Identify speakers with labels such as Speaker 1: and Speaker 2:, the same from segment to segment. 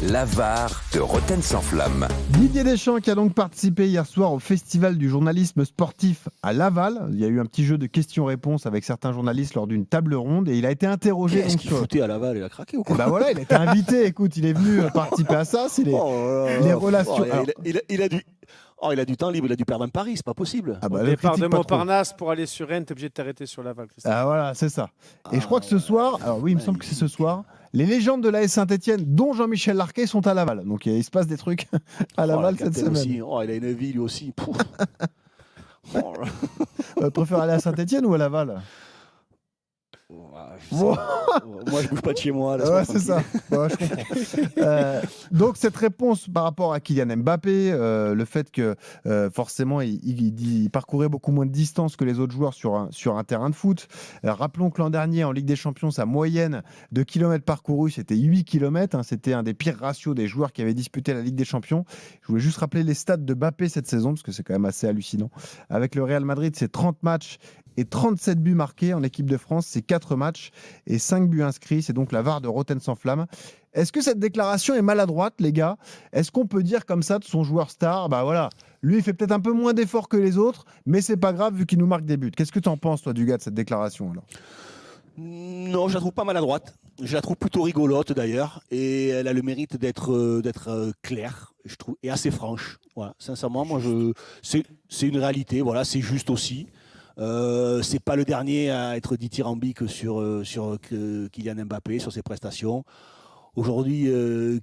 Speaker 1: la VAR de Rotten sans flamme.
Speaker 2: Didier Deschamps qui a donc participé hier soir au festival du journalisme sportif à Laval. Il y a eu un petit jeu de questions-réponses avec certains journalistes lors d'une table ronde et il a été interrogé.
Speaker 3: Qu'est-ce qu'il foutait à Laval? Il a craqué ou quoi?
Speaker 2: Bah voilà, il a été invité. Écoute, il est venu participer à ça. C'est les relations. Alors,
Speaker 3: il a du temps libre, il a dû perdre un pari, c'est pas possible.
Speaker 2: ah bah,
Speaker 4: Au
Speaker 2: le
Speaker 4: départ
Speaker 2: critique
Speaker 4: de
Speaker 2: pas
Speaker 4: Montparnasse pour aller sur Rennes, t'es obligé de t'arrêter sur Laval, Christophe.
Speaker 2: Ah voilà, c'est ça. Et je crois que ce soir, alors oui, il me semble que c'est ce soir, les légendes de l'AS Saint-Etienne, dont Jean-Michel Larquet, sont à Laval. Donc il se passe des trucs à Laval cette semaine.
Speaker 3: Aussi. Oh, il a une vie lui aussi.
Speaker 2: Préfère aller à Saint-Etienne ou à Laval?
Speaker 3: Moi, je bouge pas de chez moi.
Speaker 2: Ouais, c'est ça. Ouais, je comprends. Donc, cette réponse par rapport à Kylian Mbappé, le fait que forcément, il parcourait beaucoup moins de distance que les autres joueurs sur un terrain de foot. Rappelons que l'an dernier, en Ligue des Champions, sa moyenne de kilomètres parcourus, c'était 8 km. C'était un des pires ratios des joueurs qui avaient disputé la Ligue des Champions. Je voulais juste rappeler les stats de Mbappé cette saison, parce que c'est quand même assez hallucinant. Avec le Real Madrid, c'est 30 matchs et 37 buts marqués. En équipe de France, c'est 4 matchs et 5 buts inscrits. C'est donc la VAR de Rotten sans flamme. Est-ce que cette déclaration est maladroite, les gars? Est-ce qu'on peut dire comme ça de son joueur star, bah voilà, lui, il fait peut-être un peu moins d'efforts que les autres, mais c'est pas grave vu qu'il nous marque des buts. Qu'est-ce que tu en penses, toi, du gars, de cette déclaration alors?
Speaker 3: Non, je la trouve pas maladroite. Je la trouve plutôt rigolote d'ailleurs. Et elle a le mérite d'être claire, je trouve, et assez franche. Voilà. Sincèrement, c'est une réalité. Voilà, c'est juste aussi. C'est pas le dernier à être dithyrambique sur Kylian Mbappé, sur ses prestations. Aujourd'hui,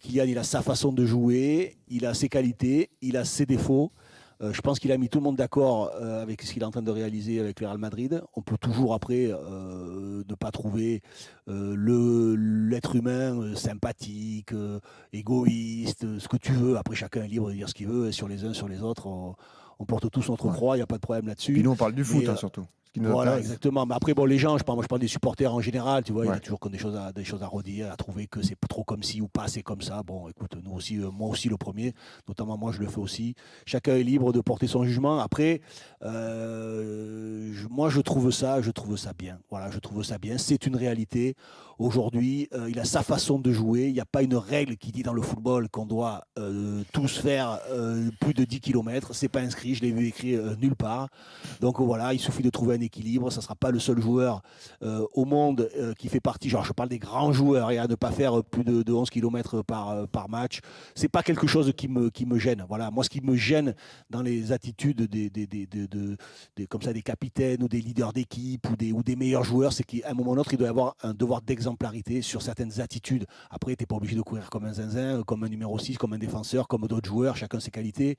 Speaker 3: Kylian, il a sa façon de jouer, il a ses qualités, il a ses défauts. Je pense qu'il a mis tout le monde d'accord avec ce qu'il est en train de réaliser avec le Real Madrid. On peut toujours après ne pas trouver l'être humain sympathique, égoïste, ce que tu veux. Après, chacun est libre de dire ce qu'il veut. Et sur les uns, sur les autres, on porte tous notre croix, il n'y a pas de problème là-dessus.
Speaker 2: Puis nous, on parle du foot, surtout.
Speaker 3: Voilà, exactement. Mais après, bon, les gens, moi, je parle des supporters en général, tu vois, il y
Speaker 2: Ouais.
Speaker 3: a toujours des choses à redire, à trouver que c'est trop comme ci ou pas, c'est comme ça. Bon, écoute, nous aussi, moi aussi le premier, notamment moi, je le fais aussi. Chacun est libre de porter son jugement. Après, moi, je trouve ça bien. Voilà, je trouve ça bien. C'est une réalité. Aujourd'hui, il a sa façon de jouer. Il n'y a pas une règle qui dit dans le football qu'on doit tous faire plus de 10 km. C'est pas inscrit, je l'ai vu écrit nulle part. Donc voilà, il suffit de trouver un équilibre. Ça ne sera pas le seul joueur au monde qui fait partie, genre je parle des grands joueurs, et à ne pas faire plus de 11 km par match. Ce n'est pas quelque chose qui me gêne. Voilà. Moi, ce qui me gêne dans les attitudes comme ça, des capitaines ou des leaders d'équipe ou des meilleurs joueurs, c'est qu'à un moment ou l'autre, il doit y avoir un devoir d'exemplarité sur certaines attitudes. Après, tu n'es pas obligé de courir comme un zinzin, comme un numéro 6, comme un défenseur, comme d'autres joueurs, chacun ses qualités.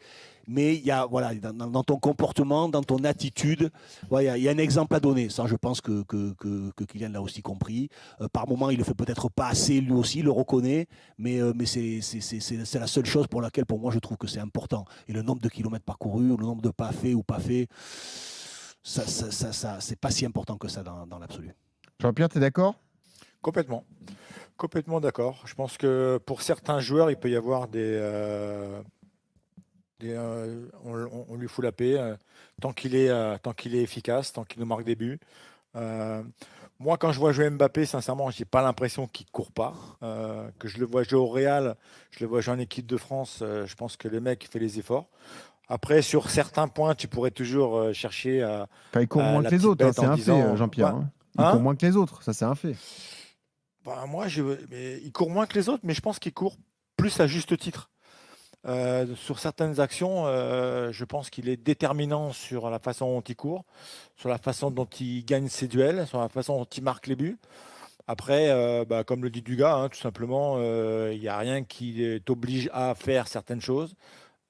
Speaker 3: Mais il y a, voilà, dans ton comportement, dans ton attitude, il y a un exemple à donner. Ça, je pense que Kylian l'a aussi compris. Par moment, il le fait peut-être pas assez, lui aussi, il le reconnaît, mais c'est la seule chose pour laquelle, pour moi, je trouve que c'est important. Et le nombre de kilomètres parcourus, le nombre de pas faits ou pas faits, ça c'est pas si important que ça dans l'absolu.
Speaker 2: Jean-Pierre, tu es d'accord?
Speaker 5: Complètement. Complètement d'accord. Je pense que pour certains joueurs, il peut y avoir on lui fout la paix tant qu'il est efficace, tant qu'il nous marque des buts. Moi, quand je vois jouer Mbappé, sincèrement, j'ai pas l'impression qu'il court pas. Que je le vois jouer au Real, je le vois jouer en équipe de France. Je pense que le mec fait les efforts. Après, sur certains points, tu pourrais toujours chercher à.
Speaker 2: Enfin, il court moins
Speaker 5: la
Speaker 2: que les
Speaker 5: petite
Speaker 2: autres,
Speaker 5: bête
Speaker 2: c'est
Speaker 5: en
Speaker 2: un
Speaker 5: disant,
Speaker 2: fait, Jean-Pierre.
Speaker 5: ouais.
Speaker 2: Il
Speaker 5: Hein
Speaker 2: court moins que les autres, ça c'est un fait.
Speaker 5: Bah, mais il court moins que les autres, mais je pense qu'il court plus à juste titre. Sur certaines actions, je pense qu'il est déterminant sur la façon dont il court, sur la façon dont il gagne ses duels, sur la façon dont il marque les buts. Après, comme le dit Dugas, hein, tout simplement, il n'y a rien qui t'oblige à faire certaines choses.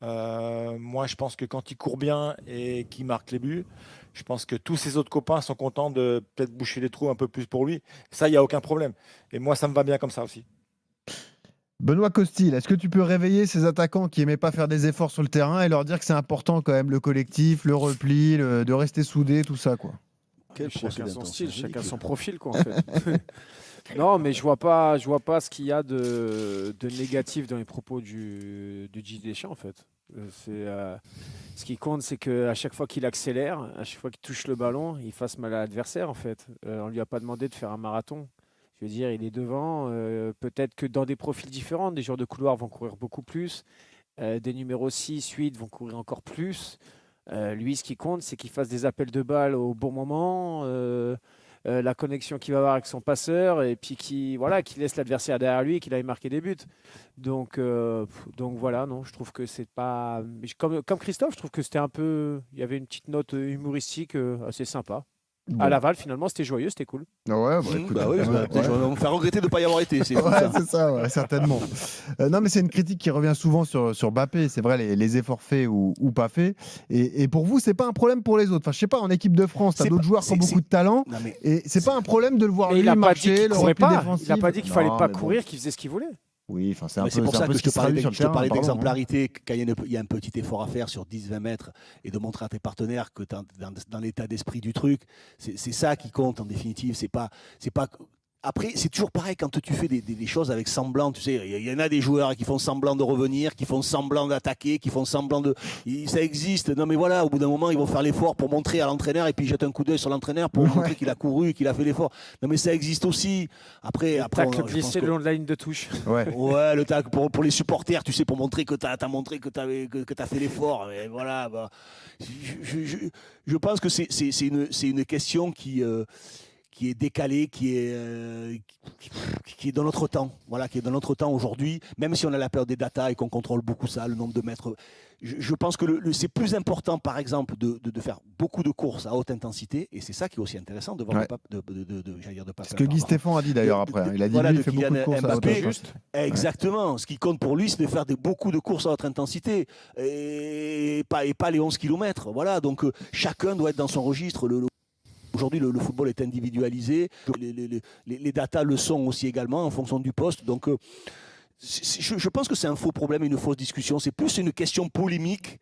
Speaker 5: Moi, je pense que quand il court bien et qu'il marque les buts, je pense que tous ses autres copains sont contents de peut-être boucher les trous un peu plus pour lui. Ça, il n'y a aucun problème. Et moi, ça me va bien comme ça aussi.
Speaker 2: Benoît Costil, est-ce que tu peux réveiller ces attaquants qui aimaient pas faire des efforts sur le terrain et leur dire que c'est important quand même le collectif, le repli, de rester soudé, tout ça quoi?
Speaker 4: Chacun son style, chacun son profil, quoi, en fait. Non, mais je vois pas ce qu'il y a de négatif dans les propos du Didier Deschamps, en fait. Ce qui compte, c'est qu'à chaque fois qu'il accélère, à chaque fois qu'il touche le ballon, il fasse mal à l'adversaire, en fait. On lui a pas demandé de faire un marathon. Je veux dire, il est devant. Peut-être que dans des profils différents, des joueurs de couloir vont courir beaucoup plus. Des numéros 6, 8 vont courir encore plus. Lui, ce qui compte, c'est qu'il fasse des appels de balles au bon moment, la connexion qu'il va avoir avec son passeur, et puis qui laisse l'adversaire derrière lui et qu'il aille marquer des buts. Donc voilà, non, je trouve que c'est pas. Comme Christophe, je trouve que c'était un peu. Il y avait une petite note humoristique assez sympa.
Speaker 2: Bon.
Speaker 4: À Laval, finalement, c'était joyeux, c'était cool.
Speaker 2: Ouais, bah, écoute,
Speaker 3: Bah oui,
Speaker 2: ouais,
Speaker 3: peut-être
Speaker 2: ouais.
Speaker 3: on va me faire regretter de ne pas y avoir été. C'est fou,
Speaker 2: Ouais,
Speaker 3: ça.
Speaker 2: c'est ça, ouais, certainement. Non, mais c'est une critique qui revient souvent sur Mbappé. C'est vrai, les efforts faits ou pas faits. Et pour vous, c'est pas un problème pour les autres. Enfin, je sais pas, en équipe de France, t'as
Speaker 3: C'est
Speaker 2: d'autres
Speaker 3: pas-
Speaker 2: joueurs qui ont
Speaker 3: c'est-
Speaker 2: beaucoup de talent.
Speaker 3: Non, mais
Speaker 2: Et c'est pas un problème de le voir
Speaker 4: Et
Speaker 2: lui
Speaker 4: il n'a pas dit
Speaker 2: marcher,
Speaker 4: qu'il
Speaker 2: le
Speaker 4: courait
Speaker 2: repli
Speaker 4: pas.
Speaker 2: défensif.
Speaker 4: Il n'a pas dit qu'il fallait
Speaker 2: Non,
Speaker 4: pas
Speaker 2: mais bon.
Speaker 4: courir, qu'il faisait ce qu'il voulait.
Speaker 2: Oui, enfin, c'est un
Speaker 3: Mais
Speaker 2: peu,
Speaker 3: c'est pour
Speaker 2: c'est un
Speaker 3: ça
Speaker 2: peu
Speaker 3: que
Speaker 2: ce
Speaker 3: je
Speaker 2: qui
Speaker 3: te
Speaker 2: se traduit
Speaker 3: parlais
Speaker 2: sur le
Speaker 3: je te
Speaker 2: terrain.
Speaker 3: parlais
Speaker 2: pardon, hein.
Speaker 3: d'exemplarité, quand il y a un petit effort à faire sur 10-20 mètres et de montrer à tes partenaires que tu es dans l'état d'esprit du truc, c'est ça qui compte en définitive. C'est pas. Après, c'est toujours pareil quand tu fais des choses avec semblant. Tu sais, il y en a des joueurs qui font semblant de revenir, qui font semblant d'attaquer, qui font semblant de. Ça existe. Non, mais voilà, au bout d'un moment, ils vont faire l'effort pour montrer à l'entraîneur et puis jettent un coup d'œil sur l'entraîneur pour montrer qu'il a couru, qu'il a fait l'effort. Non, mais ça existe aussi. Après,
Speaker 4: Tacle
Speaker 3: je pense
Speaker 4: glissé
Speaker 3: que-
Speaker 4: le long de la ligne de touche.
Speaker 2: Ouais.
Speaker 3: Ouais, le tac pour les supporters, tu sais, pour montrer que tu as montré que tu as fait l'effort. Et voilà, bah, je pense que c'est une question qui est décalée, qui est dans notre temps. Voilà, qui est dans notre temps aujourd'hui, même si on a la peur des data et qu'on contrôle beaucoup ça, le nombre de mètres. Je pense que c'est plus important, par exemple, de faire beaucoup de courses à haute intensité, et c'est ça qui est aussi intéressant de voir
Speaker 2: Ouais.
Speaker 3: j'allais dire de
Speaker 2: Ce que Guy Stéphane a dit d'ailleurs après. Hein. Il a dit
Speaker 3: Voilà,
Speaker 2: lui,
Speaker 3: de
Speaker 2: il fait beaucoup de
Speaker 3: Kylian
Speaker 2: courses à haute
Speaker 3: Mbappé,
Speaker 2: intensité.
Speaker 3: Exactement. Ce qui compte pour lui, c'est de faire beaucoup de courses à haute intensité et pas les 11 km. Voilà, donc chacun doit être dans son registre. Aujourd'hui, le football est individualisé. Les datas le sont aussi également en fonction du poste. Donc, je pense que c'est un faux problème et une fausse discussion. C'est plus une question polémique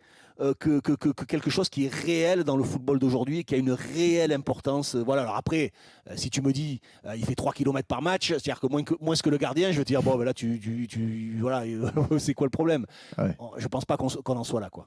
Speaker 3: que quelque chose qui est réel dans le football d'aujourd'hui et qui a une réelle importance. Voilà. Alors après, si tu me dis il fait 3 km par match, c'est-à-dire que moins que le gardien, je vais te dire, bon, ben là, voilà, c'est quoi le problème?
Speaker 2: Ouais.
Speaker 3: Je ne pense pas qu'on en soit là, quoi.